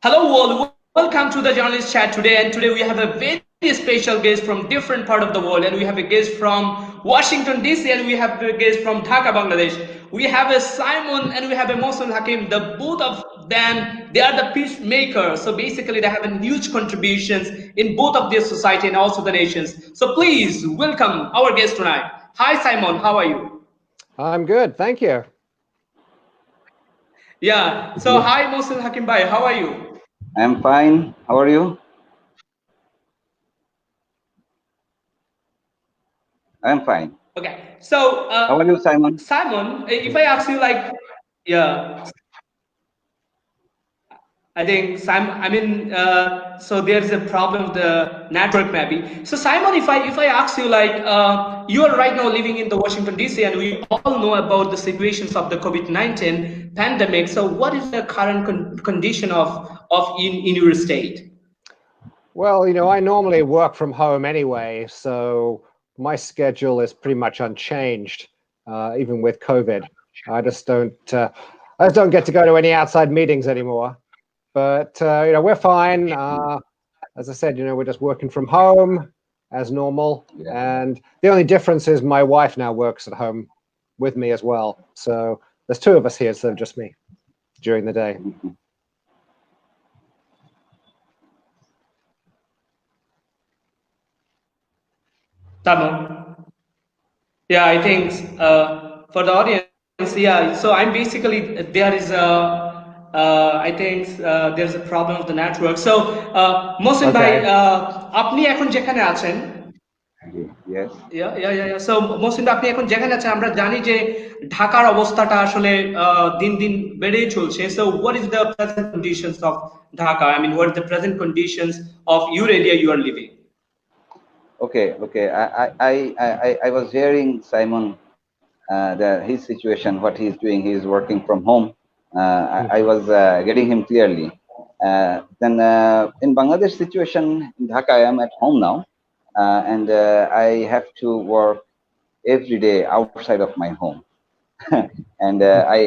Hello all, welcome to the journalist chat today, and today we have a very special guest from different part of the world, and we have a guest from Washington D.C. and we have a guest from Dhaka, Bangladesh. We have a Simon and we have a Hakim. The both of them, they are the peacemakers. So basically they have a huge contributions in both of their society and also the nations. So please welcome our guest tonight. Hi Simon, how are you? I'm good, thank you. Yeah, so hi Hakim bhai, how are you? I'm fine. How are you? I'm fine. Okay, so how are you, Simon? Simon, if I ask you like, yeah, I think Simon. So there's a problem with the network maybe. So Simon, if I ask you like, you are right now living in the Washington D.C. and we all know about the situations of the COVID-19 pandemic. So what is the current condition of in your state? Well, you know, I normally work from home anyway, so my schedule is pretty much unchanged, even with COVID. I just don't get to go to any outside meetings anymore. But you know, we're fine. As I said, you know, we're just working from home as normal, and the only difference is my wife now works at home with me as well. So there's two of us here instead of just me during the day. Simon. Yeah, I think for the audience, yeah. So I'm basically there is a. I think there's a problem with the network. So, Mohsin bhai, আপনি এখন যেখানে আছেন, yes. Yeah. So, Mohsin bhai, আপনি এখন যেখানে আছেন, আমরা জানি যে ঢাকার অবস্থাটা আসলে দিন দিন বেড়েই চলছে. So, what is the present conditions of Dhaka? I mean, what is the present conditions of your area you are living? Okay. I was hearing Simon his situation, what he's doing. He's working from home. I was getting him clearly. Then in Bangladesh situation in Dhaka, I am at home now, and I have to work every day outside of my home. And I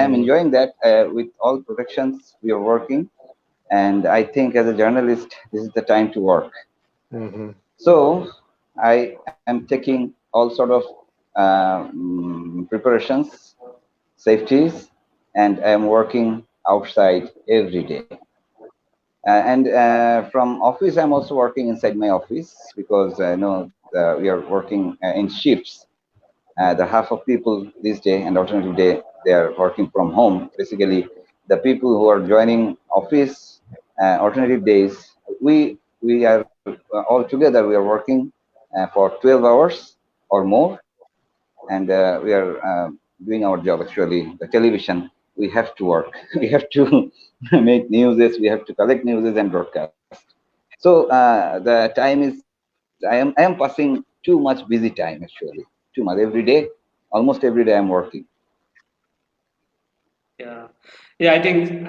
am enjoying that with all protections we are working, and I think as a journalist this is the time to work. So I am taking all sort of preparations, safeties, and I am working outside every day. And from office I'm also working inside my office, because I know we are working in shifts. The half of people this day and alternative day, they are working from home. Basically, the people who are joining office alternative days, we are all together. We are working for 12 hours or more, and we are doing our job. Actually, the television, we have to work. We have to make newses. We have to collect newses and broadcast. So the time is, I am passing too much busy time, actually. Too much. Every day, almost every day I'm working. Yeah,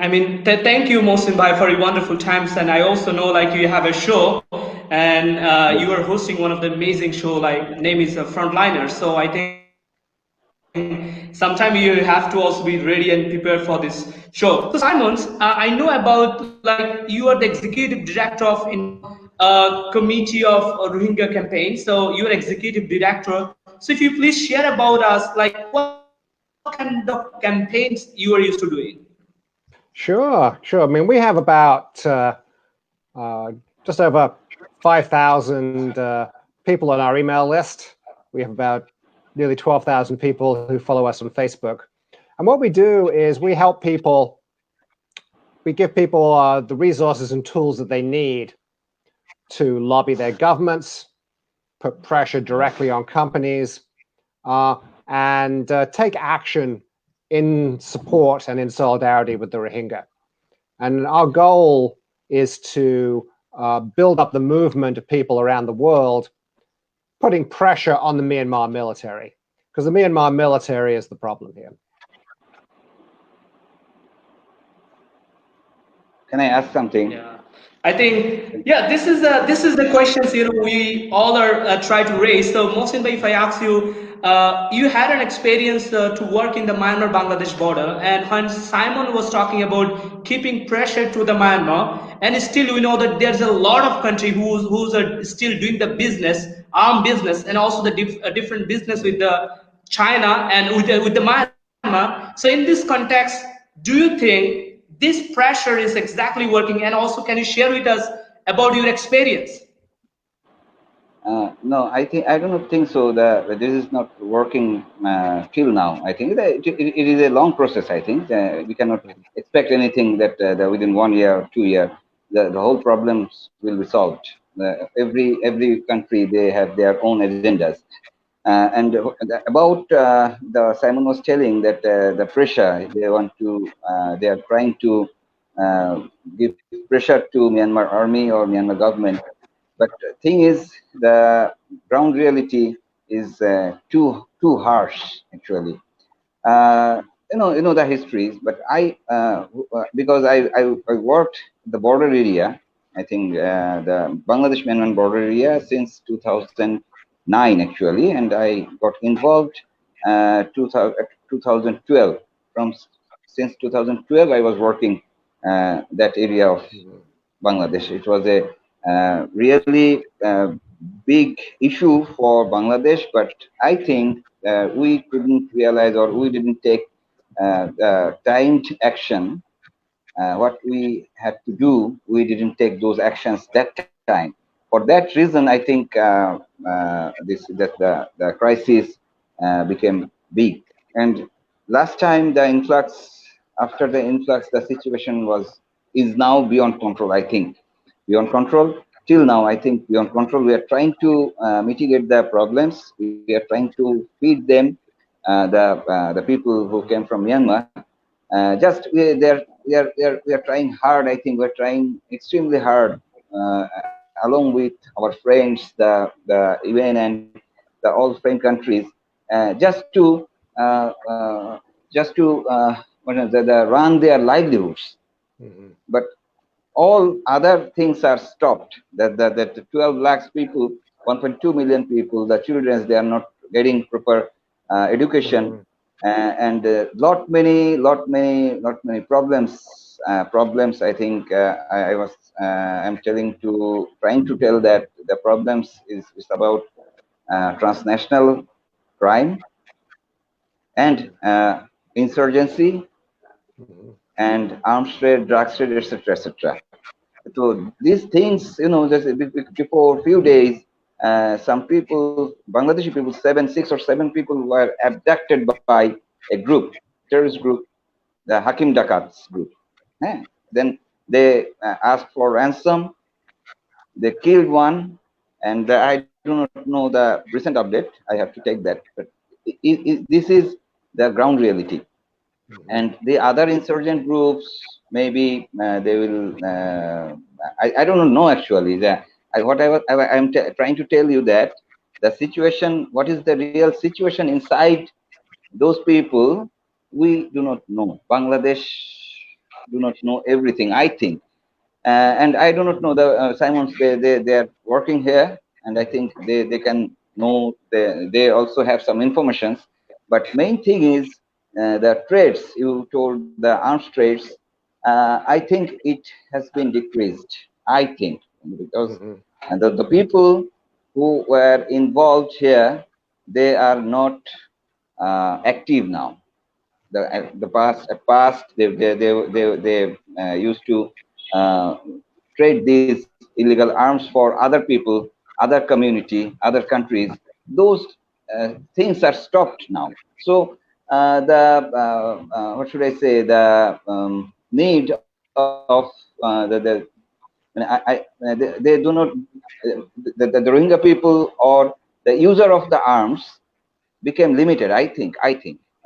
I mean, thank you, Mohsin bhai, for your wonderful times. And I also know like you have a show, and you are hosting one of the amazing show, like name is Frontliner. So I think sometime you have to also be ready and prepared for this show. So Simons, I know about like you are the executive director of committee of Rohingya campaign. So you're executive director. So if you please share about us, like what kind of campaigns you are used to doing? Sure. I mean, we have about just over 5,000 people on our email list. We have about nearly 12,000 people who follow us on Facebook. And what we do is we help people, we give people the resources and tools that they need to lobby their governments, put pressure directly on companies, and take action in support and in solidarity with the Rohingya. And our goal is to build up the movement of people around the world, putting pressure on the Myanmar military, because the Myanmar military is the problem here. Can I ask something? Yeah, I think, yeah, this is the questions, you know, we all are try to raise. So Mohsin bhai, if I ask you, you had an experience to work in the Myanmar-Bangladesh border, and when Simon was talking about keeping pressure to the Myanmar, and still we know that there's a lot of country who's still doing the business, armed business, and also the different business with the China and with the Myanmar. So in this context, do you think this pressure is exactly working? And also, can you share with us about your experience? No, I don't think so. This is not working till now. I think that it is a long process. I think we cannot expect anything that within 1 year or 2 year the whole problems will be solved. Every country, they have their own agendas. And about the Simon was telling that the pressure they want to they are trying to uh, give pressure to Myanmar army or Myanmar government. But the thing is, the ground reality is too harsh actually. You know the histories, but because I worked the border area. I think the Bangladesh-Myanmar border area since 2009 actually, and I got involved 2012. From since 2012, I was working that area of Bangladesh. It was a really big issue for Bangladesh, but I think we couldn't realize or we didn't take timed action. What we had to do, we didn't take those actions that time. For that reason, I think the crisis became big. And last time the influx, after the influx, the situation is now beyond control. I think beyond control. Till now, I think beyond control. We are trying to mitigate the problems. We are trying to feed them, the people who came from Myanmar. Just we are trying hard. I think we're trying extremely hard, along with our friends, the UN and the all friend countries, uh, uh, just to run their livelihoods. But all other things are stopped. That 12 lakhs people, 1.2 million people, the children, they are not getting proper education, and lot many problems. Problems. I think I was I'm trying to tell that the problems is about transnational crime and insurgency and arms trade, drugs trade, etc., etc. So these things, just before a few days, some people, Bangladeshi people, 6 or 7 people were abducted by a group, terrorist group, the Hakim Dakats group. Then they asked for ransom. They killed one, and I do not know the recent update. I have to take that, but this is the ground reality. And the other insurgent groups, maybe they will. I don't know actually. I'm trying to tell you that the situation, what is the real situation inside those people, we do not know. Bangladesh do not know everything, I think. And I do not know the Simons. They are working here, and I think they can know. They also have some informations. But main thing is the trades. You told the arms trades. I think it has been decreased. I think because and the people who were involved here, they are not active now. The past they used to uh, trade these illegal arms for other people, other community, other countries. Those things are stopped now. So the what should I say, the need of they do not the Rohingya people or the user of the arms became limited. I think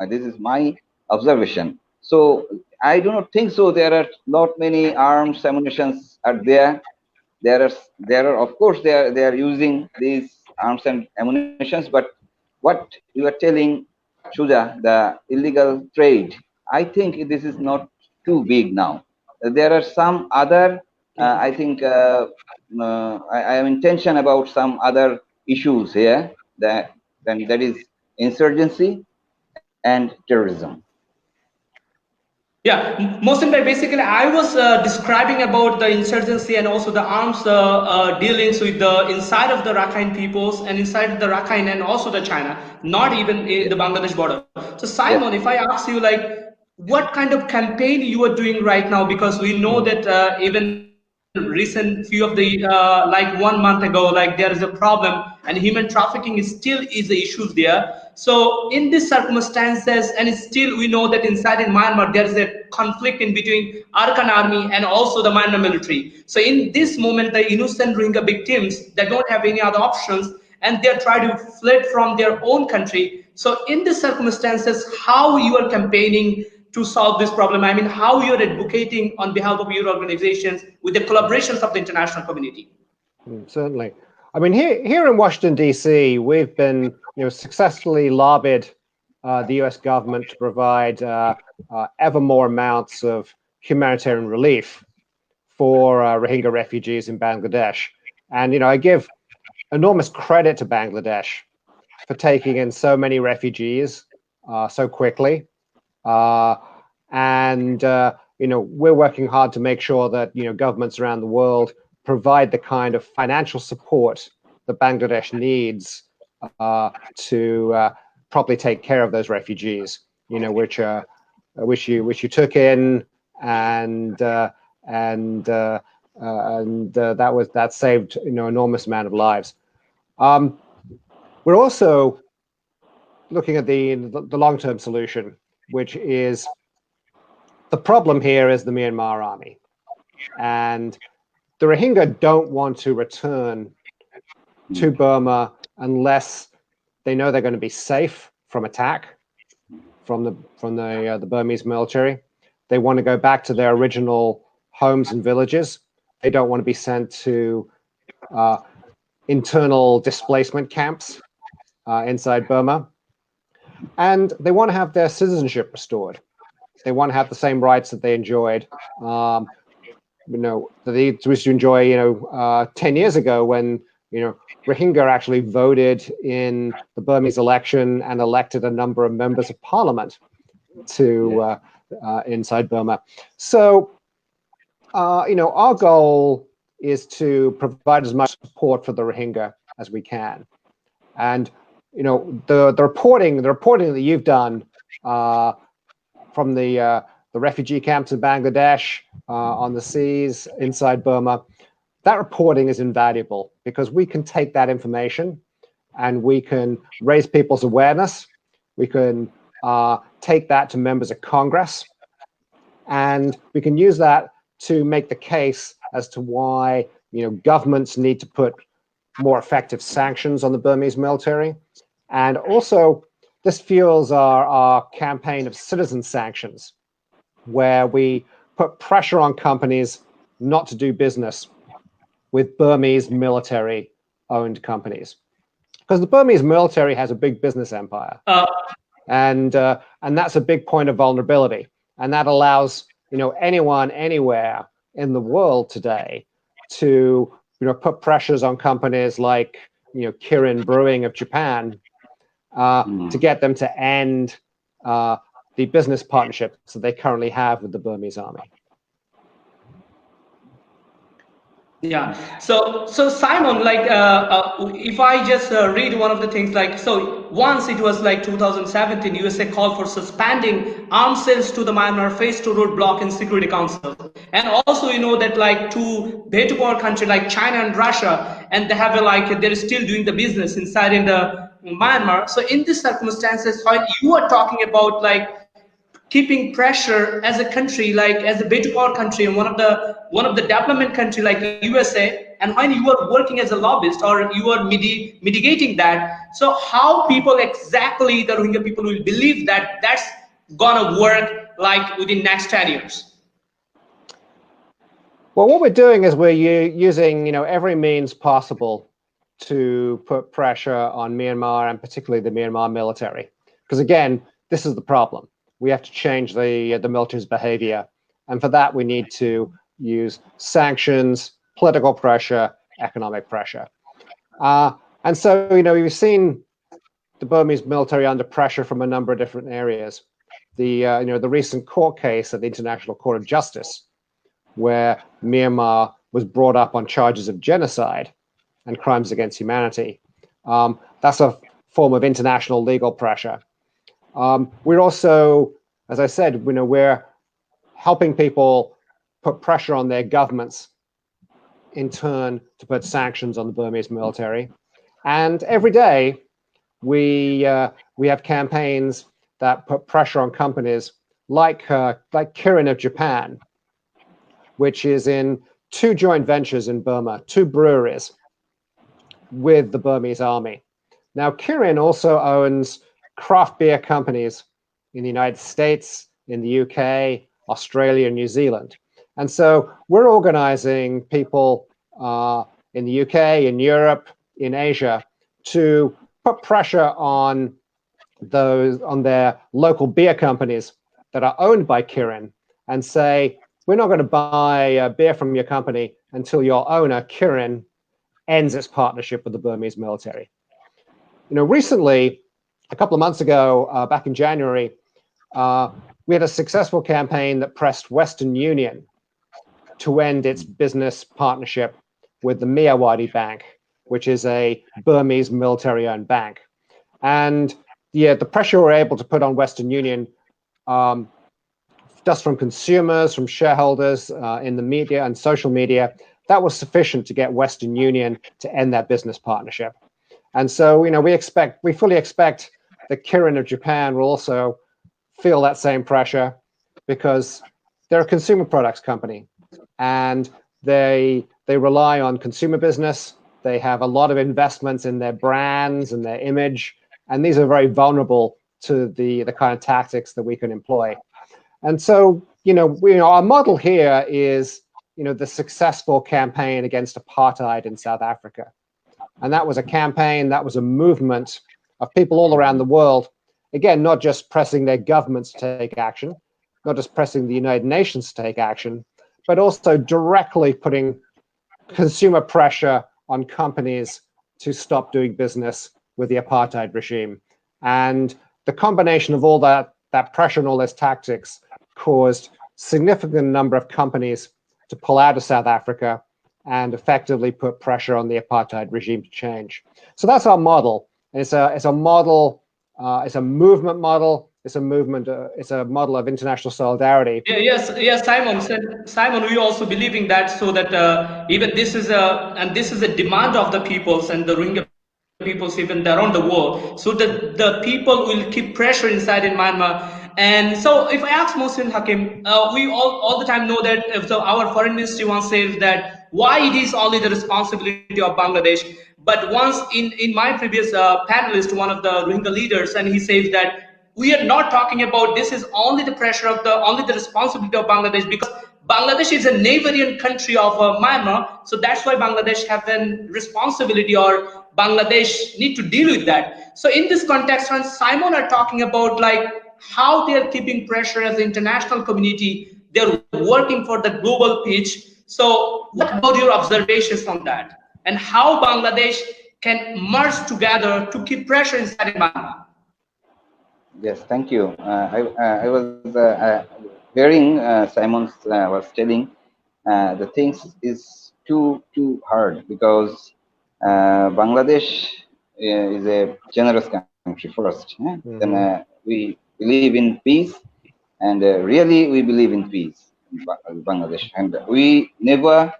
this is my observation. So I do not think so. There are not many arms ammunitions are there. There are of course they are using these arms and ammunitions. But what you are telling, Shuja, the illegal trade, I think this is not too big now. There are some other. I think I am in tension about some other issues here. That is insurgency, and terrorism. Yeah, Mohsin bhai, basically I was describing about the insurgency and also the arms dealings with the inside of the Rakhine peoples and inside of the Rakhine and also the China, not even in the Bangladesh border. So Yes. Simon, if I ask you like, what kind of campaign you are doing right now? Because we know that even recent few of the like 1 month ago, like there is a problem and human trafficking is still is the issues there. So in these circumstances, and it's still we know that inside in Myanmar there is a conflict in between Arkan army and also the Myanmar military. So in this moment, the innocent Rohingya victims that don't have any other options and they're trying to flee from their own country. So in these circumstances, how you are campaigning to solve this problem? I mean, how you're advocating on behalf of your organizations with the collaborations of the international community? Certainly. I mean, here in Washington, D.C., we've been successfully lobbied the U.S. government to provide ever more amounts of humanitarian relief for Rohingya refugees in Bangladesh. And, I give enormous credit to Bangladesh for taking in so many refugees so quickly. We're working hard to make sure that, governments around the world provide the kind of financial support that Bangladesh needs to properly take care of those refugees, which you took in, and that saved enormous amount of lives. We're also looking at the long-term solution, which is the problem here is the Myanmar army, and the Rohingya don't want to return to Burma unless they know they're going to be safe from attack from the Burmese military. They want to go back to their original homes and villages. They don't want to be sent to internal displacement camps inside Burma. And they want to have their citizenship restored. They want to have the same rights that they enjoyed, that they used to enjoy, 10 years ago when, Rohingya actually voted in the Burmese election and elected a number of members of parliament to inside Burma. So, our goal is to provide as much support for the Rohingya as we can. And, the reporting that you've done from the refugee camps in Bangladesh, on the seas inside Burma, that reporting is invaluable because we can take that information and we can raise people's awareness. We can take that to members of Congress, and we can use that to make the case as to why governments need to put more effective sanctions on the Burmese military. And also, this fuels our campaign of citizen sanctions, where we put pressure on companies not to do business with Burmese military-owned companies, because the Burmese military has a big business empire, and that's a big point of vulnerability, and that allows anyone anywhere in the world today to put pressures on companies like Kirin Brewing of Japan to get them to end the business partnerships that they currently have with the Burmese army. Yeah. So Simon, like, if I just read one of the things, like, so once it was like 2017, USA called for suspending arms sales to the Myanmar Phase 2 roadblock in Security Council, and also that like two Beta country like China and Russia, and they have they're still doing the business inside in the Myanmar. So in these circumstances, when you are talking about like keeping pressure as a country, like as a beta power country and one of the development country like USA, and when you are working as a lobbyist or you are mitigating that, so how people exactly, the Rohingya people, will believe that that's gonna work like within next 10 years? Well, what we're doing is we're using every means possible to put pressure on Myanmar, and particularly the Myanmar military, because again, this is the problem. We have to change the military's behavior, and for that we need to use sanctions, political pressure, economic pressure, and so we've seen the Burmese military under pressure from a number of different areas. The recent court case at the International Court of Justice, where Myanmar was brought up on charges of genocide and crimes against humanity. That's a form of international legal pressure. We're also, as I said, we're helping people put pressure on their governments in turn to put sanctions on the Burmese military. And every day we have campaigns that put pressure on companies like Kirin of Japan, which is in 2 joint ventures in Burma, 2 breweries with the Burmese army. Now, Kirin also owns craft beer companies in the United States, in the UK, Australia, and New Zealand. And so we're organizing people in the UK, in Europe, in Asia, to put pressure on their local beer companies that are owned by Kirin and say, we're not going to buy beer from your company until your owner, Kirin, ends its partnership with the Burmese military. Recently, a couple of months ago, back in January, we had a successful campaign that pressed Western Union to end its business partnership with the Myanmar Bank, which is a Burmese military-owned bank. And the pressure we're able to put on Western Union, just from consumers, from shareholders in the media and social media, that was sufficient to get Western Union to end that business partnership. And so, we fully expect that Kirin of Japan will also feel that same pressure, because they're a consumer products company and they rely on consumer business. They have a lot of investments in their brands and their image, and these are very vulnerable to the kind of tactics that we can employ. And so, our model here is, the successful campaign against apartheid in South Africa. And that was a campaign, that was a movement of people all around the world, again, not just pressing their governments to take action, not just pressing the United Nations to take action, but also directly putting consumer pressure on companies to stop doing business with the apartheid regime. And the combination of all that pressure and all those tactics caused significant number of companies to pull out of South Africa and effectively put pressure on the apartheid regime to change. So that's our model. It's a model. It's a movement model. It's a movement. It's a model of international solidarity. Yes, Simon. We also believe in that, so that even this is a demand of the peoples and the Rohingya peoples even around the world, so that the people will keep pressure inside in Myanmar. And so, if I ask Mohsin Hakim, we all the time know that if our foreign ministry once says that why it is only the responsibility of Bangladesh. But once in my previous panelist, one of the Rohingya leaders, and he says that we are not talking about this is only the pressure of only the responsibility of Bangladesh, because Bangladesh is a neighboring country of Myanmar, so that's why Bangladesh have a responsibility, or Bangladesh need to deal with that. So in this context, when Simon are talking about like how they are keeping pressure as the international community, they're working for the global pitch. So what about your observations on that, and how Bangladesh can merge together to keep pressure inside Myanmar? Yes, thank you. I was hearing Simon's was telling the things is too hard, because Bangladesh is a generous country first. Mm-hmm. Then we believe in peace, and really we believe in peace in Bangladesh, and we never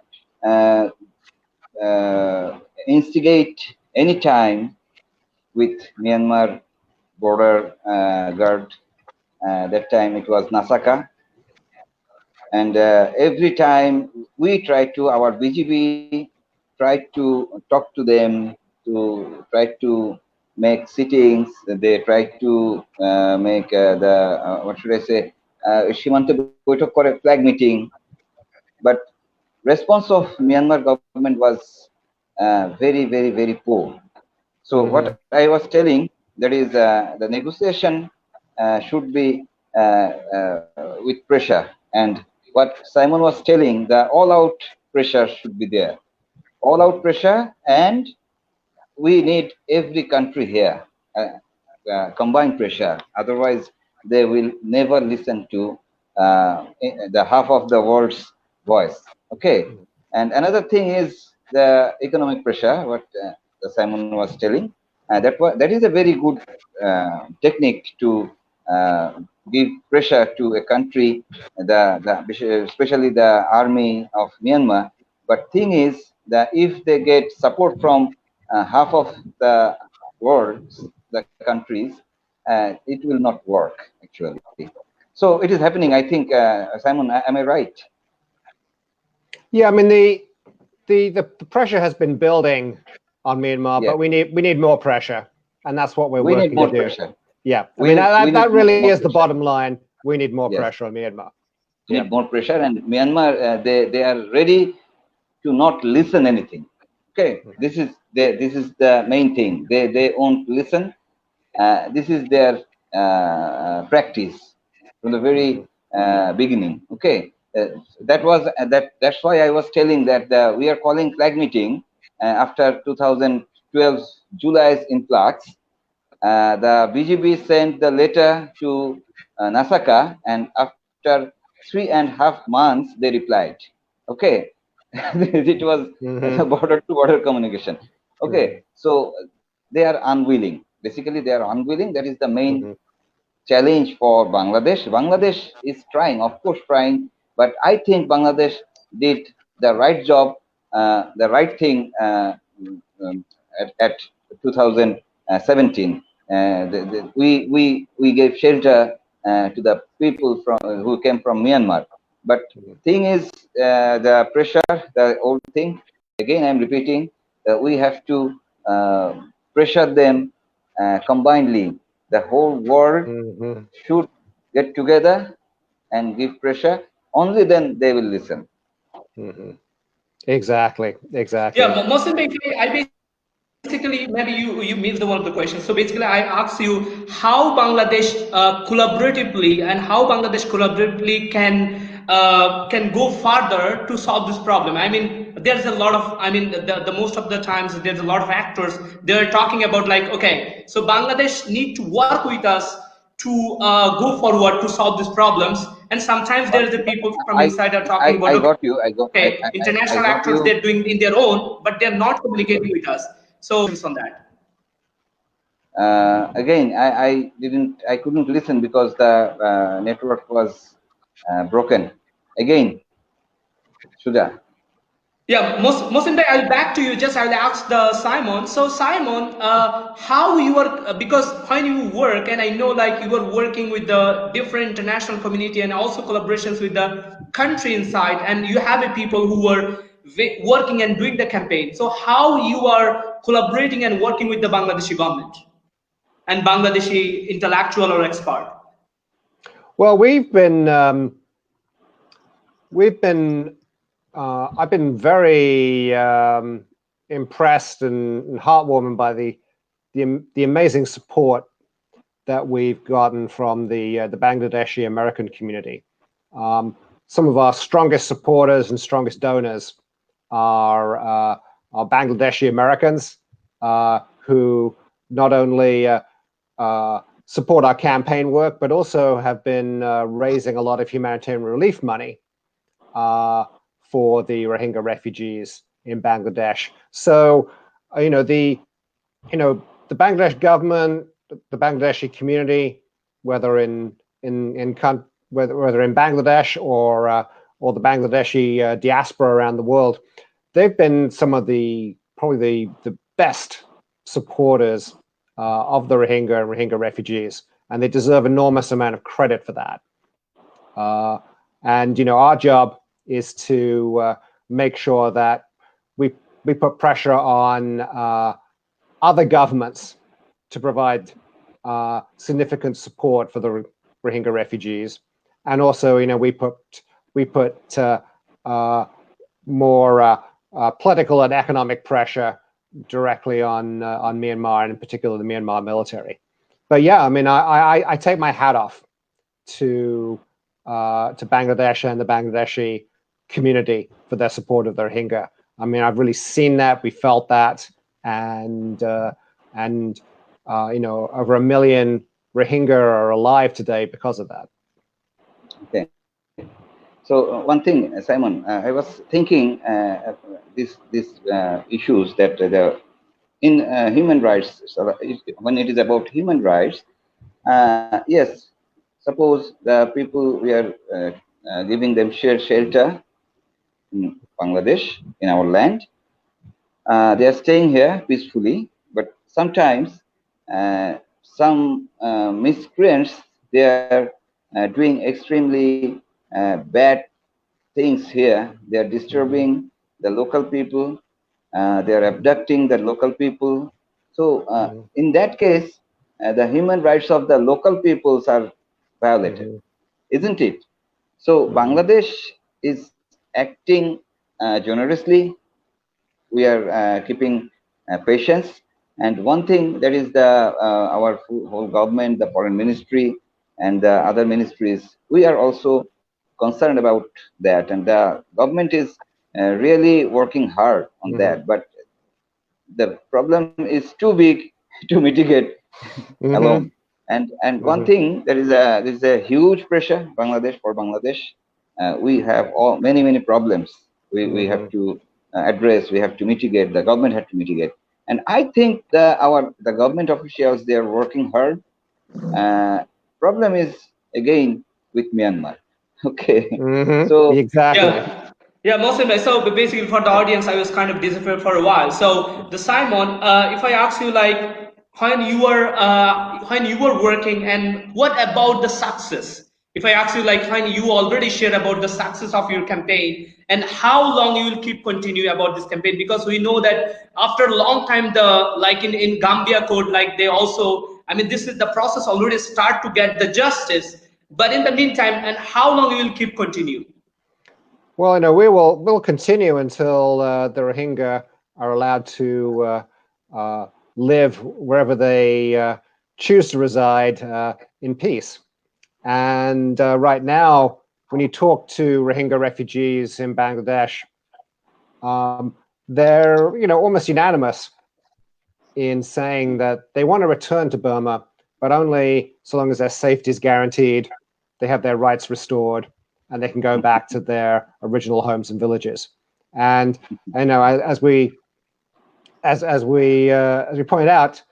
instigate any time with Myanmar border guard. That time it was Nasaka, and every time we try to, our BGB try to talk to them, to try to make sittings. They try to make what should I say, Shimante Boitok kore flag meeting, but response of Myanmar government was very poor. So mm-hmm. What I was telling, that is the negotiation should be with pressure, and what Simon was telling, the all-out pressure should be there, all-out pressure, and we need every country here. combined pressure. Otherwise, they will never listen to the half of the world's voice. Okay. And another thing is the economic pressure, what Simon was telling. That is a very good technique to give pressure to a country, especially the army of Myanmar. But thing is that if they get support from half of the world, the countries, it will not work actually. So it is happening. I think, Simon, am I right? Yeah, I mean the pressure has been building on Myanmar, Yeah. but we need more pressure, and that's what we're We need working more to do. pressure. Yeah, I We mean need that really more is the pressure. bottom line. We need more Yes. pressure on Myanmar. We Yeah. need more pressure, and Myanmar, they are ready to not listen anything. Okay, this is the main thing. They won't listen. This is their practice from the very beginning. Okay, that's why I was telling that we are calling flag meeting after 2012 July's influx. The BGB sent the letter to Nasaka, and after 3.5 months they replied. Okay, it was border to border communication. Okay, so they are unwilling. Basically, they are unwilling. That is the main challenge for Bangladesh. Bangladesh is trying, of course, trying, but I think Bangladesh did the right job, the right thing at 2017. We gave shelter to the people who came from Myanmar. But thing is, the pressure, the old thing. Again, I'm repeating that we have to pressure them combinedly. The whole world should get together and give pressure. Only then they will listen. Exactly. Yeah, Mohsin Bhai, I basically, maybe you missed the one of the questions. So basically, I asked you how Bangladesh collaboratively and how Bangladesh collaboratively can go farther to solve this problem. I mean, there's a lot of, I mean, the most of the times there's a lot of actors. They're talking about like, okay, so Bangladesh need to work with us to go forward to solve these problems. And sometimes there's the people from inside are talking about, I got you. okay, I international got actors, you. they're doing in their own, but they're not communicating with us. So on that. Again, I couldn't listen because the network was broken. Again, Sudha. Yeah, Mohsin Bhai, I'll back to you. Just I'll ask the Simon. So Simon, how you are because when you work, and I know like you are working with the different international community and also collaborations with the country inside, and you have a people who are working and doing the campaign. So how you are collaborating and working with the Bangladeshi government and Bangladeshi intellectual or expert? Well, I've been very impressed and heartwarmed by the amazing support that we've gotten from the Bangladeshi American community. Some of our strongest supporters and strongest donors are Bangladeshi Americans who not only support our campaign work, but also have been raising a lot of humanitarian relief money for the Rohingya refugees in Bangladesh. So, the Bangladesh government, the Bangladeshi community, whether in Bangladesh or the Bangladeshi diaspora around the world, they've been some of probably the best supporters of the Rohingya refugees, and they deserve enormous amount of credit for that. And our job is to make sure that we put pressure on other governments to provide significant support for the Rohingya refugees, and also we put more political and economic pressure directly on Myanmar, and in particular the Myanmar military. But yeah, I mean, I take my hat off to Bangladesh and the Bangladeshi community for their support of the Rohingya. I mean, I've really seen that, we felt that, and over 1 million Rohingya are alive today because of that. Okay. So one thing, Simon, I was thinking these issues that in human rights, so when it is about human rights, yes, suppose the people we are giving them shelter in Bangladesh, in our land, they are staying here peacefully, but sometimes some miscreants, they are doing extremely bad things here. They are disturbing the local people. They are abducting the local people. So in that case, the human rights of the local peoples are violated, isn't it? So Bangladesh is acting generously. We are keeping patience. And one thing that is the our whole government, the foreign ministry, and the other ministries, we are also concerned about that, and the government is really working hard on that. But the problem is too big to mitigate alone. And one thing, there is a huge pressure for Bangladesh. We have many problems. We have to address. We have to mitigate. The government had to mitigate. And I think the government officials, they are working hard. Problem is again with Myanmar. Okay. So Exactly. Yeah, Mohsen, so basically for the audience, I was kind of disappeared for a while. So the Simon, if I ask you like when you were working, and what about the success? If I ask you like when you already shared about the success of your campaign and how long you will keep continuing about this campaign, because we know that after a long time, in Gambia court, like they also, I mean, this is the process already start to get the justice. But in the meantime, and how long you will keep continue? Well, we'll continue until the Rohingya are allowed to live wherever they choose to reside in peace. And right now, when you talk to Rohingya refugees in Bangladesh, they're almost unanimous in saying that they want to return to Burma, but only so long as their safety is guaranteed, they have their rights restored, and they can go back to their original homes and villages. And as we pointed out,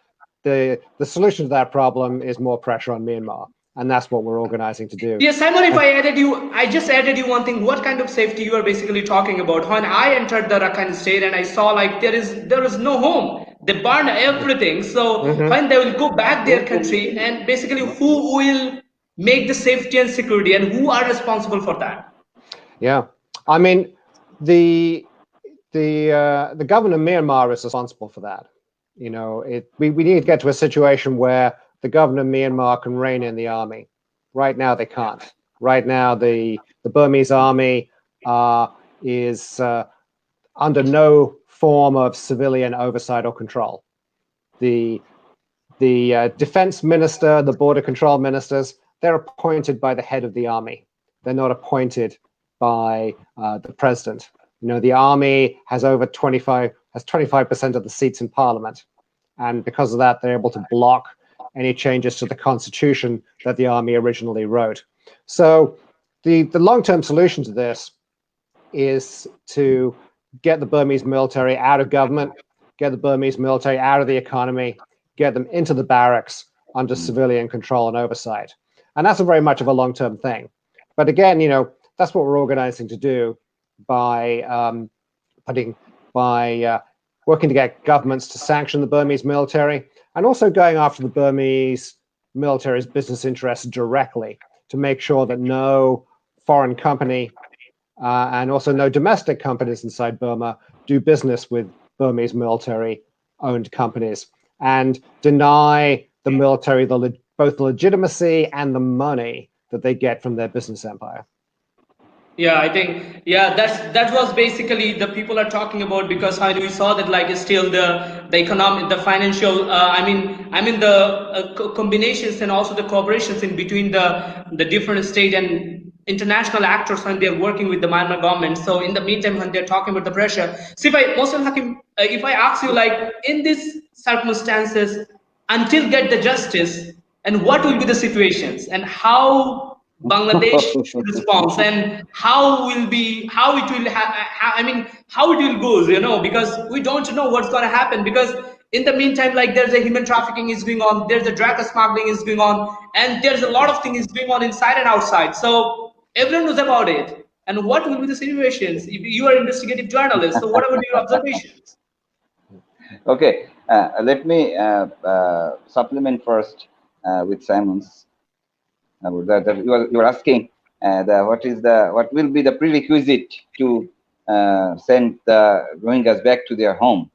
the solution to that problem is more pressure on Myanmar, and that's what we're organizing to do. Yeah, Simon, if I just added you one thing. What kind of safety you are basically talking about? When I entered the Rakhine state and I saw like there is no home. They burn everything. So when they will go back their country, and basically who will make the safety and security, and who are responsible for that? Yeah, I mean, the government of Myanmar is responsible for that. We need to get to a situation where the government of Myanmar can rein in the army. Right now, they can't. Right now, the Burmese army is under no form of civilian oversight or control. The defense minister, the border control ministers, they're appointed by the head of the army. They're not appointed by the president. The army has 25% of the seats in parliament. And because of that, they're able to block any changes to the constitution that the army originally wrote. So the long-term solution to this is to get the Burmese military out of government, get the Burmese military out of the economy, get them into the barracks under civilian control and oversight. And that's very much of a long-term thing. But again, that's what we're organizing to do by working to get governments to sanction the Burmese military, and also going after the Burmese military's business interests directly to make sure that no foreign company and also no domestic companies inside Burma do business with Burmese military-owned companies, and deny the military both the legitimacy and the money that they get from their business empire. Yeah, I think that was basically the people are talking about, because how we saw that like still the economic, the financial, I mean the combinations and also the cooperations in between the different state and international actors when they're working with the Myanmar government. So in the meantime, when they're talking about the pressure, so if I ask you like in these circumstances, until get the justice, and what will be the situations and how Bangladesh should respond, and how it will I mean how it will goes, because we don't know what's going to happen, because in the meantime, like, there's a human trafficking is going on, there's a drug smuggling is going on, and there's a lot of things going on inside and outside, so everyone knows about it. And what will be the situations if you are investigative journalist? So what about your observations? Okay, let me supplement first with Simon's. That you are asking what will be the prerequisite to send the Rohingyas back to their home.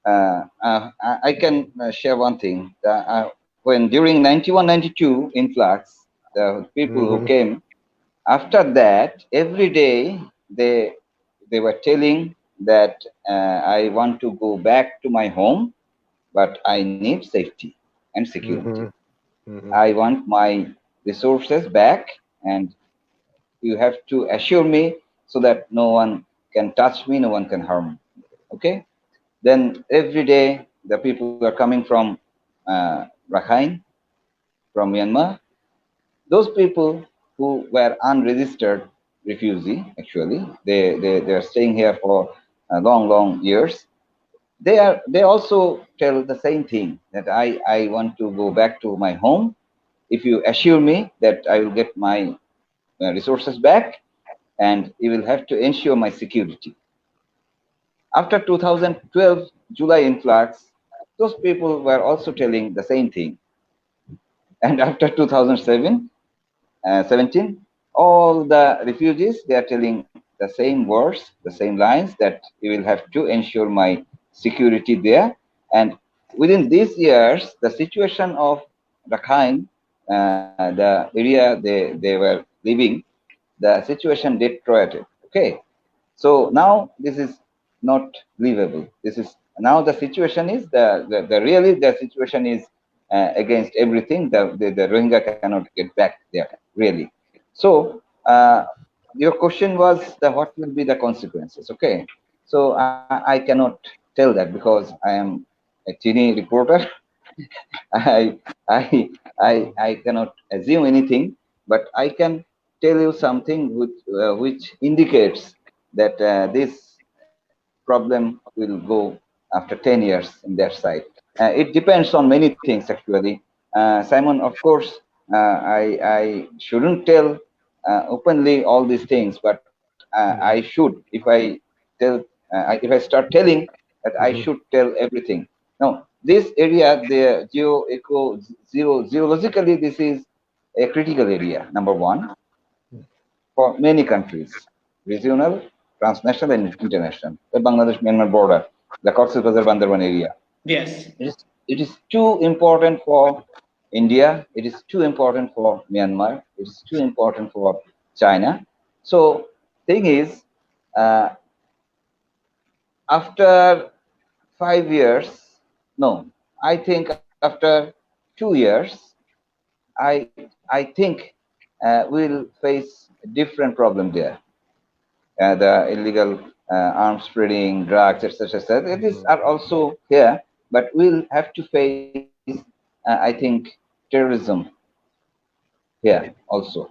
I can share one thing. When during 91-92 influx, the people who came after that, every day they were telling that I want to go back to my home, but I need safety and security. I want my resources back, and you have to assure me so that no one can touch me, no one can harm me. Okay? Then every day the people are coming from Rakhine, from Myanmar. Those people who were unregistered refugee, actually, they are staying here for long years. They also tell the same thing, that I want to go back to my home if you assure me that I will get my resources back, and you will have to ensure my security. After 2012 July influx, those people were also telling the same thing. And after 2017, all the refugees, they are telling the same words, the same lines, that you will have to ensure my security there. And within these years, the situation of Rakhine, the area they were living, the situation deteriorated. Okay, so now this is not livable. This is now the situation is the really the situation is against everything. The Rohingya cannot get back there really. So your question was the what will be the consequences? Okay, so I cannot tell that because I am a teeny reporter. I I cannot assume anything, but I can tell you something which indicates that this problem will go after 10 years in their side. It depends on many things actually. Simon, of course, I shouldn't tell openly all these things, but I should if I start telling that I should tell everything. Now, this area, the geologically, this is a critical area, number one, for many countries, regional, transnational, and international. The Bangladesh-Myanmar border, the Cox's Bazar Bandarban area. Yes. It is too important for India. It is too important for Myanmar. It is too important for China. So, thing is, uh, after 5 years, no, I think after 2 years, I think we'll face a different problem there. The illegal arms trading, drugs, etc., etc. These are also here, but we'll have to face, I think, terrorism here also.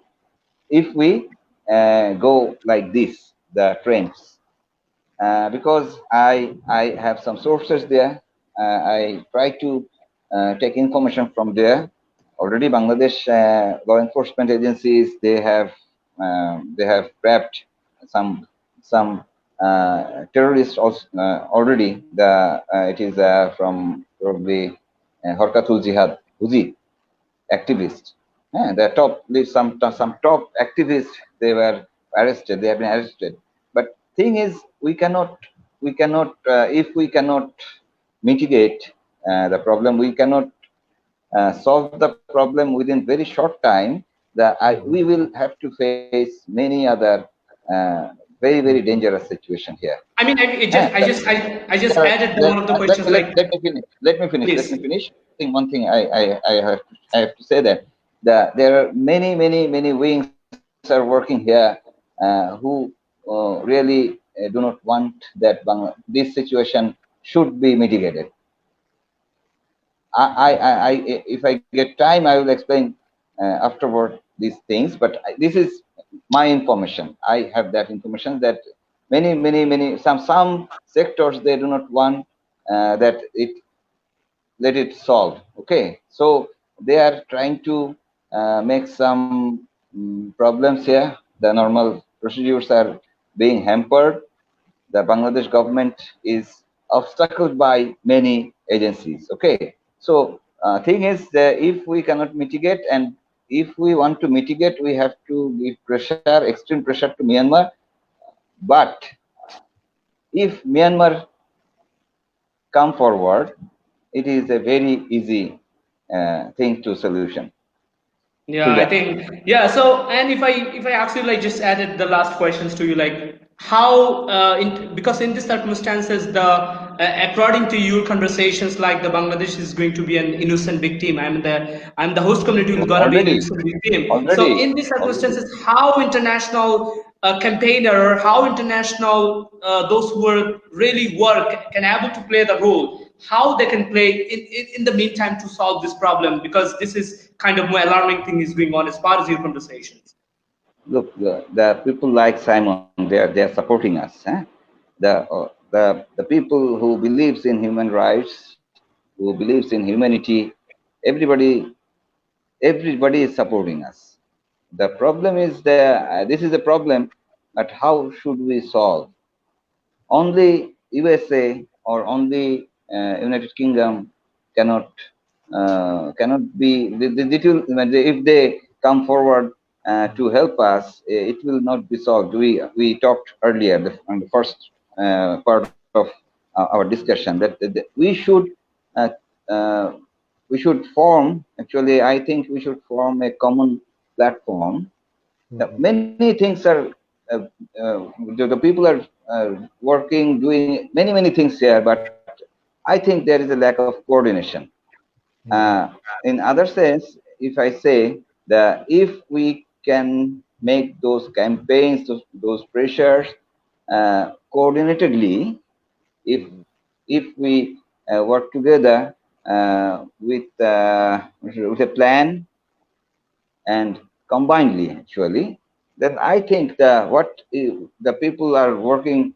If we go like this, the trends, because I have some sources there. I try to take information from there. Already, Bangladesh law enforcement agencies, they have trapped some terrorists also, already. It is from probably Horkatul Jihad Huzi activists. The some top activists, they were arrested. They have been arrested. But thing is, we cannot if we cannot mitigate the problem, we cannot solve the problem within very short time. We will have to face many other very dangerous situation here. I mean, I just added one of the questions, like, Let me finish. Let me finish. Let me please. finish. I think one thing I have to say that there are many wings are working here who really do not want that this situation should be mitigated. if I get time, I will explain afterward these things. But this is my information. I have that information that many some sectors, they do not want that let it solve. Okay, so they are trying to make some problems here. The normal procedures are being hampered. The Bangladesh government is obstacled by many agencies. Okay, so thing is that if we cannot mitigate, and if we want to mitigate, we have to give pressure, extreme pressure to Myanmar. But if Myanmar come forward, it is a very easy thing to solution. Yeah, To I that. think yeah. So, and if I ask you like just added the last questions to you, like how because in these circumstances, the according to your conversations, like the Bangladesh is going to be an innocent victim. I'm the host community will gonna be an Already, innocent victim. So already, in these already. circumstances, how international campaigner or how international those who are really work can able to play the role, how they can play in the meantime to solve this problem, because this is kind of more alarming thing is going on as far as your conversations. Look, the people like Simon, they are supporting us. The people who believes in human rights, who believes in humanity, everybody everybody is supporting us. The problem is this is a problem, but how should we solve? Only USA or only United Kingdom cannot be if they come forward to help us, it will not be solved. We talked earlier on the first part of our discussion that uh, uh, we should form. Actually, I think we should form a common platform. Many things are uh, the people are working, doing many things here, but I think there is a lack of coordination. In other sense, if I say that if we can make those campaigns, those pressures coordinatedly, if we work together with a plan and combinedly, actually, then I think the people are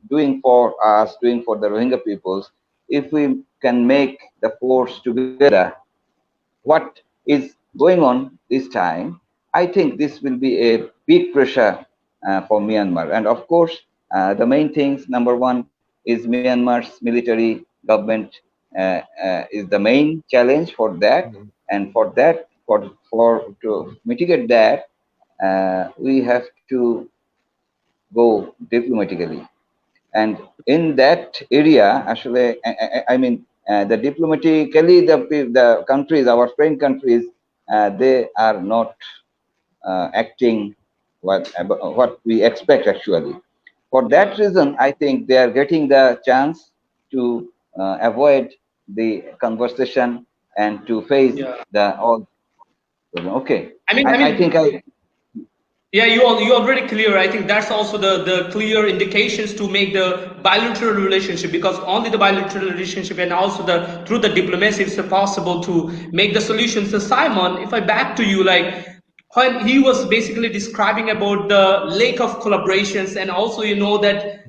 doing for us, doing for the Rohingya peoples, if we can make the force together, what is going on this time, I think this will be a big pressure for Myanmar. And of course, the main things, number one, is Myanmar's military government is the main challenge for that. And for that, to mitigate that, we have to go diplomatically. And in that area, actually, I mean, the diplomatically, the countries, our friend countries, they are not acting what we expect, actually. For that reason, I think they are getting the chance to avoid the conversation and to face Yeah, the all. Okay, I mean, I I think mean, I yeah, you already clear. I think that's also the clear indications to make the bilateral relationship, because only the bilateral relationship and also the through the diplomacy is possible to make the solutions. So Simon, if I back to you, like when he was basically describing about the lack of collaborations, and also you know that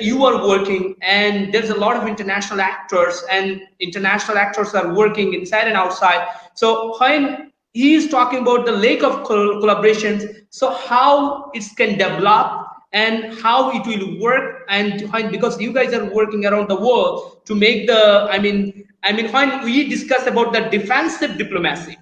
you are working and there's a lot of international actors, and international actors are working inside and outside. So when he is talking about the lack of collaborations, so how it can develop and how it will work, and when, because you guys are working around the world to make the I mean when we discuss about the defensive diplomacy,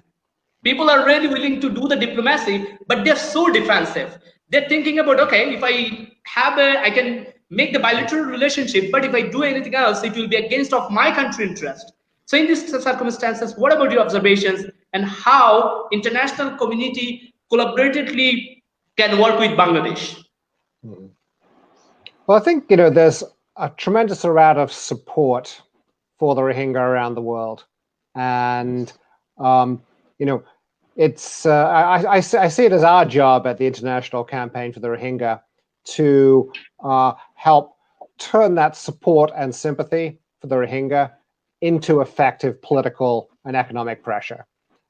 people are really willing to do the diplomacy, but they're so defensive. They're thinking about, okay, if I can make the bilateral relationship, but if I do anything else, it will be against of my country interest. So in these circumstances, what about your observations and how international community collaboratively can work with Bangladesh? Well, I think, there's a tremendous amount of support for the Rohingya around the world. And, it's I see it as our job at the International Campaign for the Rohingya to help turn that support and sympathy for the Rohingya into effective political and economic pressure.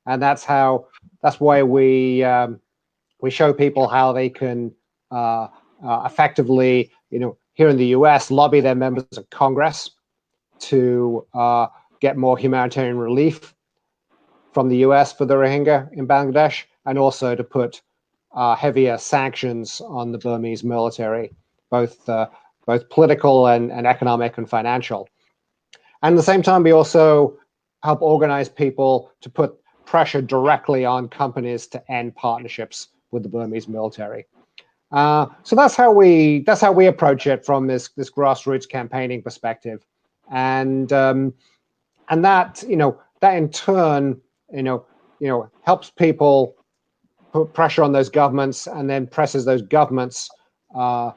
And that's why we show people how they can effectively, here in the US, lobby their members of Congress to get more humanitarian relief from the US for the Rohingya in Bangladesh, and also to put heavier sanctions on the Burmese military, both political and economic and financial. And at the same time, we also help organize people to put pressure directly on companies to end partnerships with the Burmese military. So that's how we approach it from this grassroots campaigning perspective, and that that in turn helps people put pressure on those governments, and then presses those governments to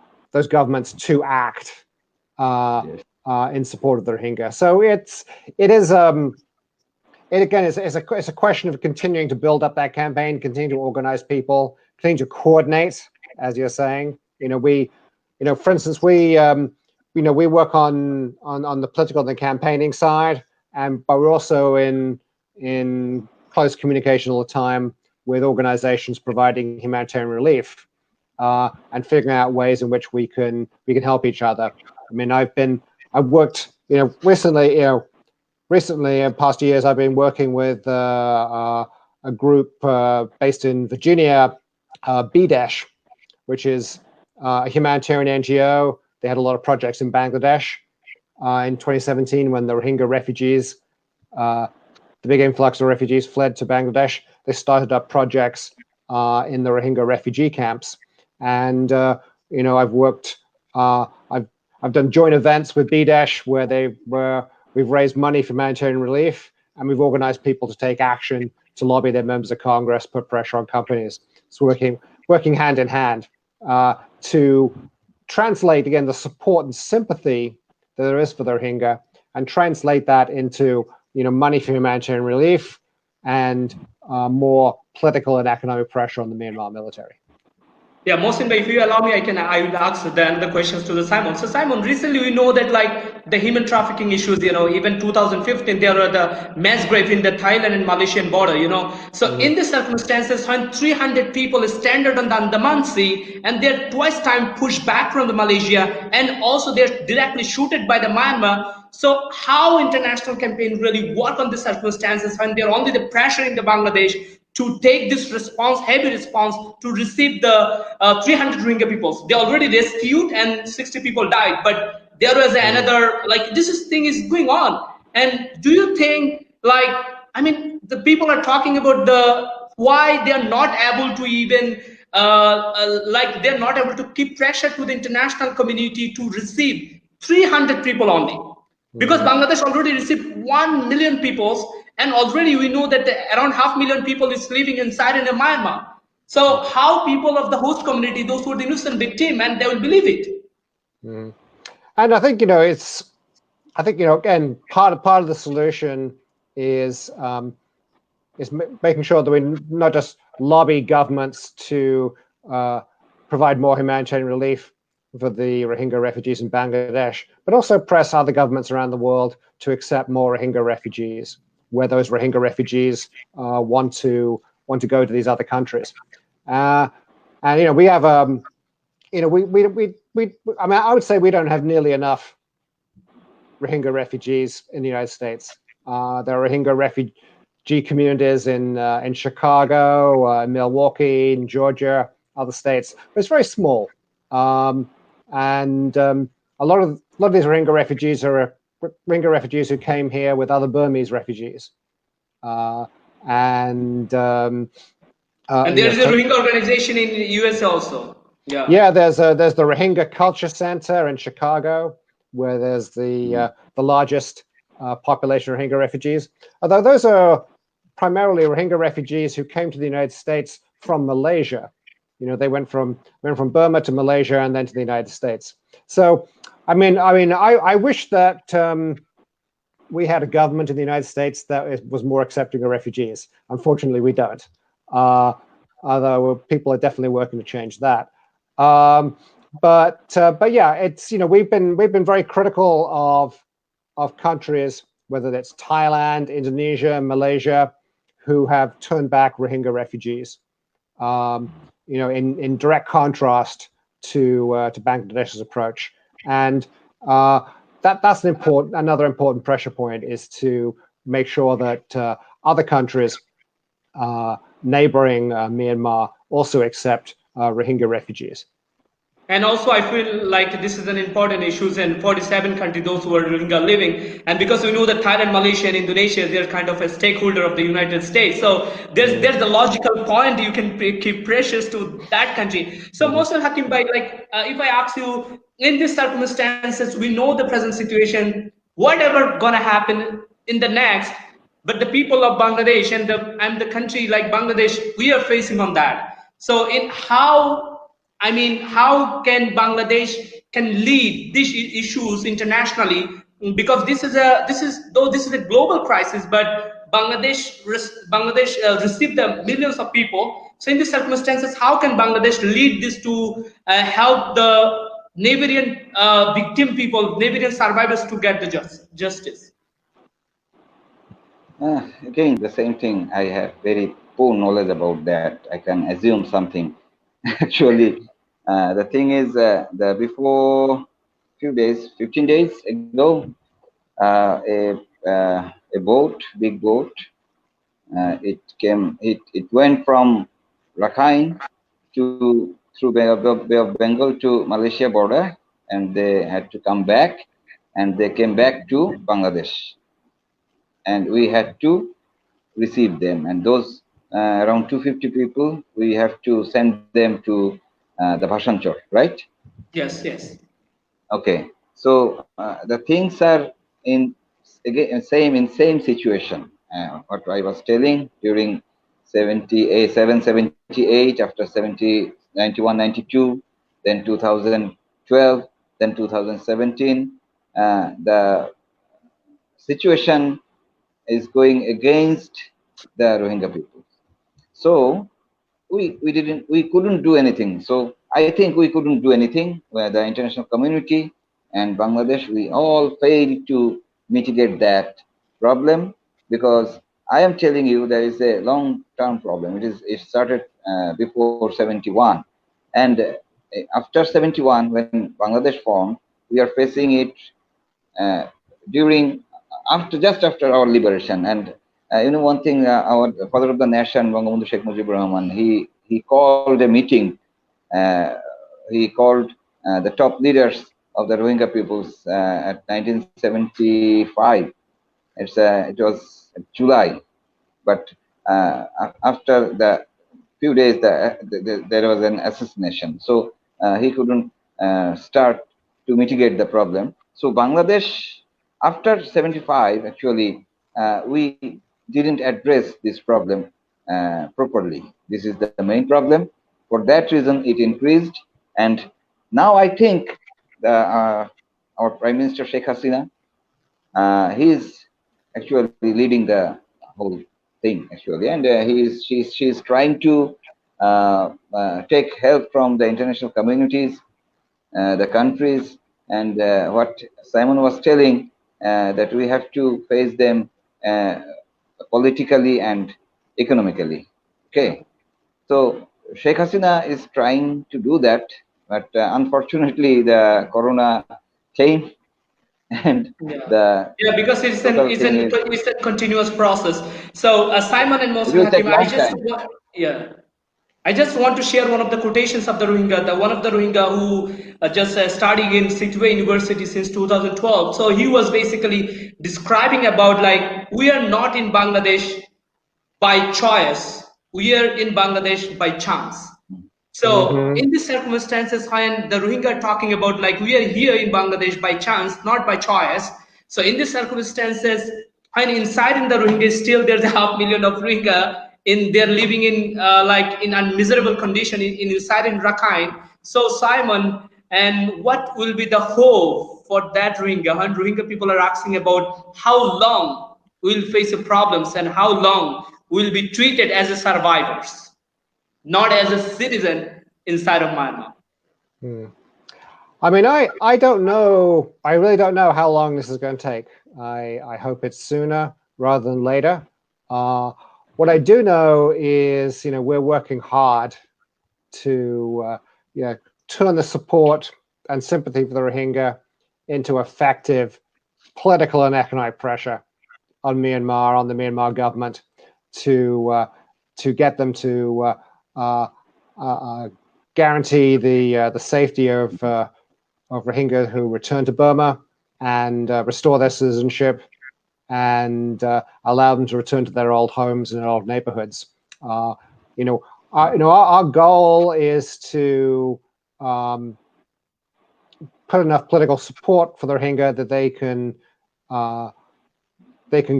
act in support of the Rohingya. So it's a question of continuing to build up that campaign, continue to organize people, continue to coordinate, as you're saying. For instance, we work on the political and the campaigning side, but we're also in close communication all the time with organizations providing humanitarian relief, and figuring out ways in which we can help each other. I mean, I've worked, recently in past years, I've been working with a group based in Virginia, BDESH, which is a humanitarian NGO. They had a lot of projects in Bangladesh in 2017 when the Rohingya refugees, the big influx of refugees fled to Bangladesh. They started up projects in the Rohingya refugee camps, and I've worked. I've done joint events with BDESH where we've raised money for humanitarian relief, and we've organized people to take action to lobby their members of Congress, put pressure on companies. It's working hand in hand to translate, again, the support and sympathy that there is for the Rohingya, and translate that into money for humanitarian relief and more political and economic pressure on the Myanmar military. Yeah, Mohsin, if you allow me, I will ask then the questions to the Simon. So Simon, recently we know that like the human trafficking issues, even 2015, there were the mass grave in the Thailand and Malaysian border, So in the circumstances when 300 people stranded on the Andaman Sea, and they're twice time pushed back from the Malaysia, and also they're directly shooted by the Myanmar. So how international campaign really work on the circumstances when they're only the pressure in the Bangladesh to take this heavy response to receive the 300 Rohingya people? They already rescued and 60 people died, but there was another, this thing is going on. And do you think, the people are talking about why they're not able to even, they're not able to keep pressure to the international community to receive 300 people only? Because Bangladesh already received 1 million people, and already we know that around 500,000 people is living inside in Myanmar. So how people of the host community, those who are the innocent victim, and they will believe it? And I think again, part of the solution is making sure that we not just lobby governments to provide more humanitarian relief for the Rohingya refugees in Bangladesh, but also press other governments around the world to accept more Rohingya refugees, where those Rohingya refugees want to go to these other countries. And we have I would say we don't have nearly enough Rohingya refugees in the United States. There are Rohingya refugee communities in Chicago, Milwaukee, in Georgia, other states, but it's very small. And a lot of these Rohingya refugees are Rohingya refugees who came here with other Burmese refugees. And there is a Rohingya organization in the US also. Yeah, there's the Rohingya Culture Center in Chicago, where there's the largest population of Rohingya refugees. Although those are primarily Rohingya refugees who came to the United States from Malaysia. They went from Burma to Malaysia and then to the United States. So, I wish that we had a government in the United States that was more accepting of refugees. Unfortunately, we don't. Although people are definitely working to change that. But yeah, it's we've been very critical of countries whether that's Thailand, Indonesia, Malaysia, who have turned back Rohingya refugees. In direct contrast to Bangladesh's approach, and that's another important pressure point, is to make sure that other countries neighboring Myanmar also accept Rohingya refugees. And also, I feel like this is an important issue in 47 countries, those who are living. And because we know that Thailand, Malaysia, and Indonesia, they're kind of a stakeholder of the United States. So there's the logical point you can keep pressures to that country. So Mohsen Hakim Bhai, if I ask you, in these circumstances, we know the present situation, whatever gonna happen in the next, but the people of Bangladesh and the country like Bangladesh, we are facing on that. So how can Bangladesh can lead these issues internationally? Because this is a global crisis, but Bangladesh received the millions of people. So in these circumstances, how can Bangladesh lead this to help the neighboring victim people, neighboring survivors to get the justice? Again, the same thing. I have very poor knowledge about that. I can assume something. Actually, the thing is, before few days, 15 days ago, a big boat, it went from Rakhine through Bay of Bengal to Malaysia border, and they had to come back, and they came back to Bangladesh, and we had to receive them, and those around 250 people, we have to send them to the Bhasanchar, right? Yes. Okay, so the things are in same situation. What I was telling during 78, after 70, 91, 92, then 2012, then 2017, the situation is going against the Rohingya people. So we couldn't do anything. So I think we couldn't do anything, where the international community and Bangladesh, we all failed to mitigate that problem, because I am telling you, there is a long-term problem. It started before 71, and after 71, when Bangladesh formed, we are facing it just after our liberation. And one thing, our father of the nation, Bangabandhu Sheikh Mujibur Rahman, he called a meeting. He called the top leaders of the Rohingya peoples at 1975. It was July, but after the few days, there was an assassination. So he couldn't start to mitigate the problem. So Bangladesh, after 75, actually, we didn't address this problem properly. This is the main problem. For that reason, it increased. And now I think our Prime Minister Sheikh Hasina, he is actually leading the whole thing, actually. And she's trying to take help from the international communities, the countries, and what Simon was telling, that we have to face them politically and economically. Okay, so Sheikh Hasina is trying to do that, but unfortunately the Corona came, and because it's a continuous process. So Simon and Mohsen Hakim, I just want to share one of the quotations of the Rohingya, one of the Rohingya who just studying in Situate University since 2012. So he was basically describing about, like, we are not in Bangladesh by choice, we are in Bangladesh by chance. So in these circumstances, when the Rohingya are talking about, like, we are here in Bangladesh by chance, not by choice. So in these circumstances, when inside in the Rohingya, still there's 500,000 of Rohingya they're living in in a miserable condition inside in Rakhine. So Simon, and what will be the hope for that Rohingya? When Rohingya people are asking about how long we'll face the problems and how long we'll be treated as a survivors, not as a citizen inside of Myanmar. I mean, I don't know. I really don't know how long this is going to take. I hope it's sooner rather than later. What I do know is, we're working hard to turn the support and sympathy for the Rohingya into effective political and economic pressure on Myanmar, on the Myanmar government, to get them to guarantee the safety of Rohingya who return to Burma and restore their citizenship and allow them to return to their old homes and old neighborhoods. Our goal is to put enough political support for the Rohingya that they can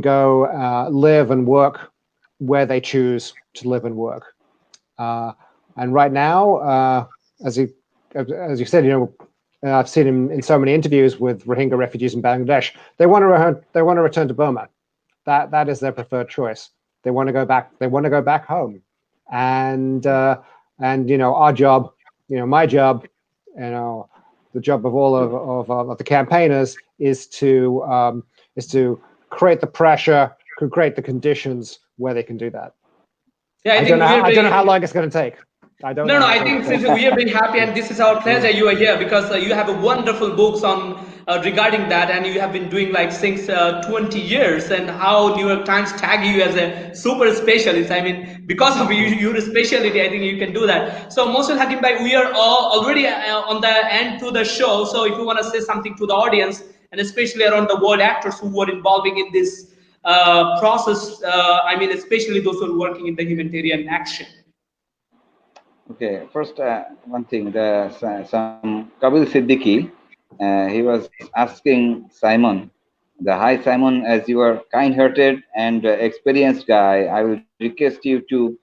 go live and work where they choose to live and work. And right now, as you said, I've seen him in so many interviews with Rohingya refugees in Bangladesh. They want to return to Burma. That is their preferred choice. They want to go back. They want to go back home. And our job, my job, the job of all of the campaigners is to create the pressure, create the conditions where they can do that. Yeah, I don't know how long it's going to take. I think since we are very happy, and this is our pleasure you are here, because you have a wonderful books on regarding that, and you have been doing like since 20 years, and how New York Times tag you as a super specialist. I mean, because of your specialty, I think you can do that. So Mohsen Hakim bhai, we are already on the end to the show. So if you want to say something to the audience, and especially around the world actors who were involving in this process, I mean, especially those who are working in the humanitarian action. Okay, first one thing, some Kabil Siddiqui, he was asking Simon, hi Simon, as you are kind-hearted and experienced guy, I will request you to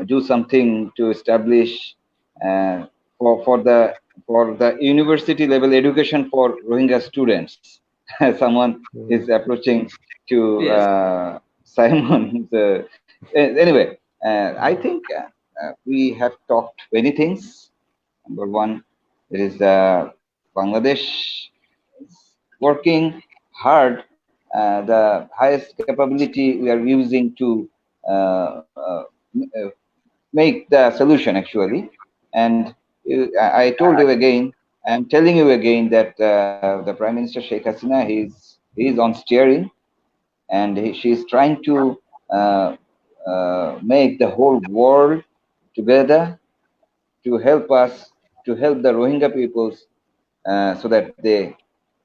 do something to establish for the university level education for Rohingya students. Someone is approaching to Simon. Anyway, I think we have talked many things. Number one, there is Bangladesh working hard. The highest capability we are using to make the solution actually. And I told you again, I'm telling you again that the Prime Minister Sheikh Hasina, he's on steering, and she's trying to make the whole world together to help us, to help the Rohingya peoples so that they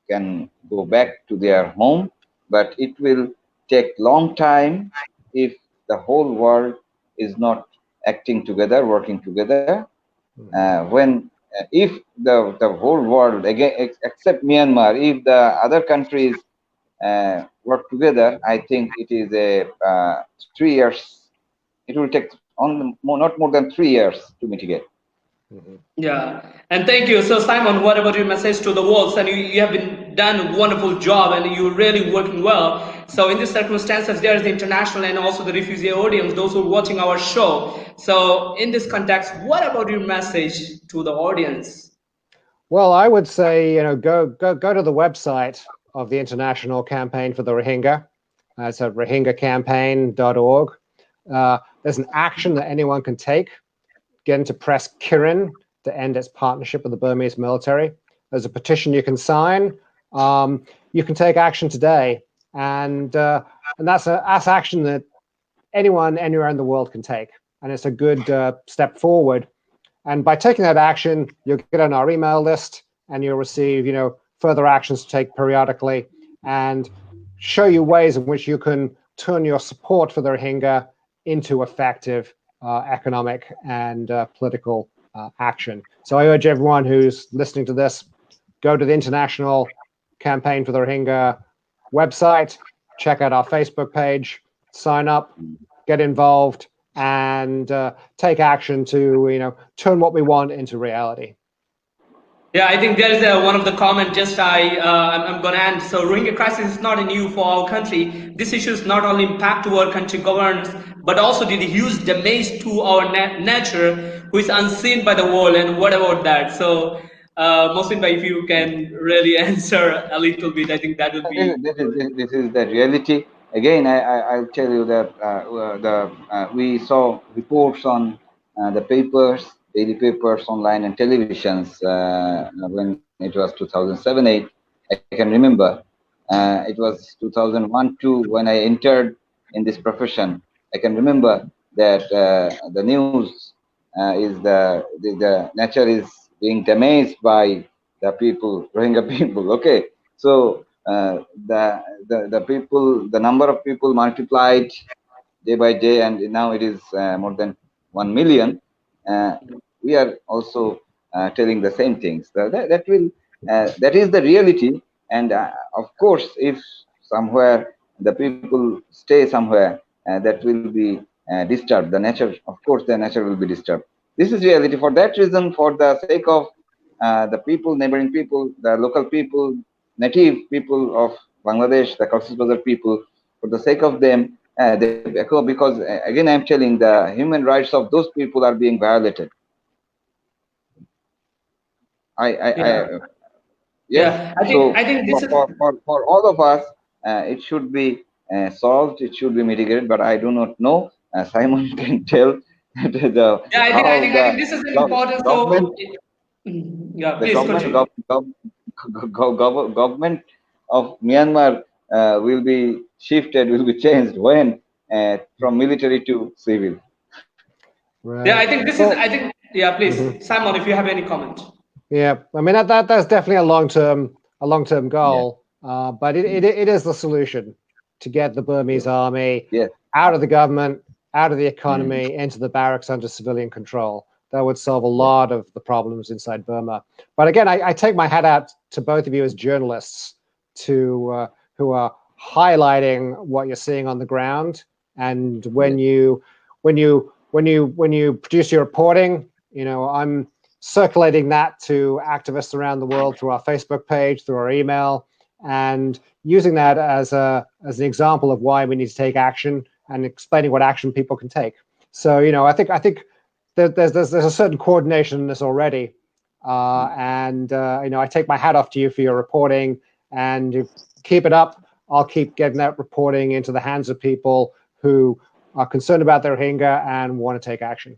can go back to their home. But it will take long time if the whole world is not acting together, working together. If the whole world, again except Myanmar, if the other countries work together, I think it is a 3 years. It will take not more than 3 years to mitigate. Yeah, and thank you. So Simon, what about your message to the world? And you have been done a wonderful job, and you're really working well. So in these circumstances, there is the international and also the refugee audience, those who are watching our show. So in this context, what about your message to the audience? Well, I would say, go to the website of the International Campaign for the Rohingya. It's at rohingyacampaign.org. There's an action that anyone can take. Get into press Kirin to end its partnership with the Burmese military. There's a petition you can sign. You can take action today, and that's action that anyone anywhere in the world can take, and it's a good step forward. And by taking that action, you'll get on our email list, and you'll receive further actions to take periodically, and show you ways in which you can turn your support for the Rohingya into effective economic and political action. So I urge everyone who's listening to this, go to the International Campaign for the Rohingya website, check out our Facebook page, sign up, get involved, and take action to turn what we want into reality. Yeah, I think there is one of the comment just I'm going to end. So Rohingya crisis is not new for our country. This issue is not only impact to our country governance, but also did a huge damage to our nature, who is unseen by the world. And what about that? So Mohsin bhai, if you can really answer a little bit, I think that would be. This is the reality. Again, I'll tell you that we saw reports on the papers, daily papers, online and televisions when it was 2007-8. I can remember. It was 2001-2 when I entered in this profession. I can remember that the news is the nature is being damaged by the people, Rohingya people. Okay, so the people, the number of people multiplied day by day, and now it is more than 1 million. We are also telling the same things. That is the reality, and of course, if somewhere the people stay somewhere, that will be disturbed. The nature, of course, the nature will be disturbed. This is reality. For that reason, for the sake of the people, neighboring people, the local people, native people of Bangladesh, the Cox's people, for the sake of them, they echo, because again, I'm telling, the human rights of those people are being violated. Yeah. Yes. Yeah. So I think this is. for all of us, it should be solved. It should be mitigated. But I do not know. Simon can tell Yeah, how I think this is an important. government, So, yeah, the please continue. government of Myanmar will be shifted, will be changed when from military to civil. Yeah, Right. I think this is. Well, I think. Yeah, mhm. please, Simon, if you have any comment. Yeah. I mean, that's definitely a long-term Yeah. goal. But it is the solution to get the Burmese Yes. army Yes. out of the government, out of the Mm. economy, into the barracks under civilian control. That would solve a Yes. lot of the problems inside Burma. But again, I take my hat out to both of you as journalists to who are highlighting what you're seeing on the ground. And when Yes. you produce your reporting, I'm circulating that to activists around the world through our Facebook page, through our email, and using that as an example of why we need to take action and explaining what action people can take. So, I think that there's a certain coordination in this already, and I take my hat off to you for your reporting, and you keep it up. I'll keep getting that reporting into the hands of people who are concerned about their Rohingya and want to take action.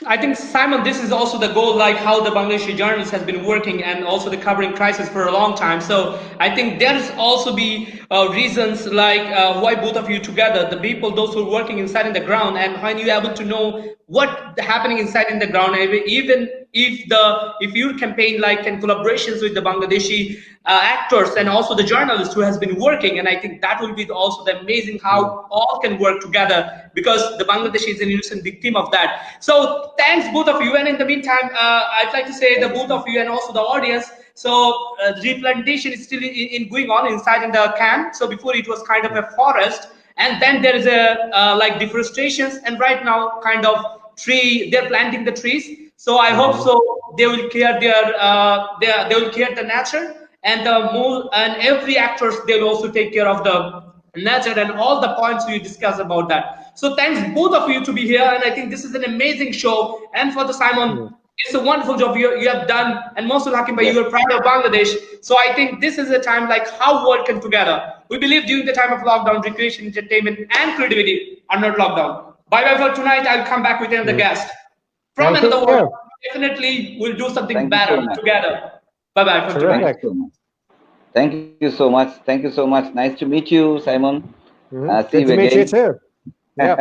I think, Simon, this is also the goal, like how the Bangladeshi journalist has been working and also the covering crisis for a long time. So I think there's also be reasons like why both of you together, the people, those who are working inside in the ground, and when you're able to know what happening inside in the ground, even if your campaign like in collaborations with the Bangladeshi actors and also the journalists who has been working, and I think that will be also the amazing how all can work together, because the Bangladesh is an innocent victim of that. So thanks both of you, and in the meantime I'd like to say the Thank both you. of you and also the audience. So replantation is still in going on inside in the camp. So before it was kind of a forest, and then there is a like deforestations, and right now kind of tree, they're planting the trees. So I hope so they will clear they will clear the nature, and the more, and every actors, they will also take care of the nature and all the points we discussed about that. So thanks both of you to be here, and I think this is an amazing show. And for the Simon, it's a wonderful job you have done, and most of Hakim, Yes. you are proud of Bangladesh. So I think this is a time like how world come together. We believe during the time of lockdown, recreation, entertainment, and creativity are not locked down. Bye bye for tonight. I'll come back with another guest from Thank another world. you. Definitely, we'll do something Thank you so better much. together. Bye bye for Thank tonight. you Terrific. so much. Thank you so much. Thank you so much. Nice to meet you, Simon. See Good you to meet you again. too. Yep.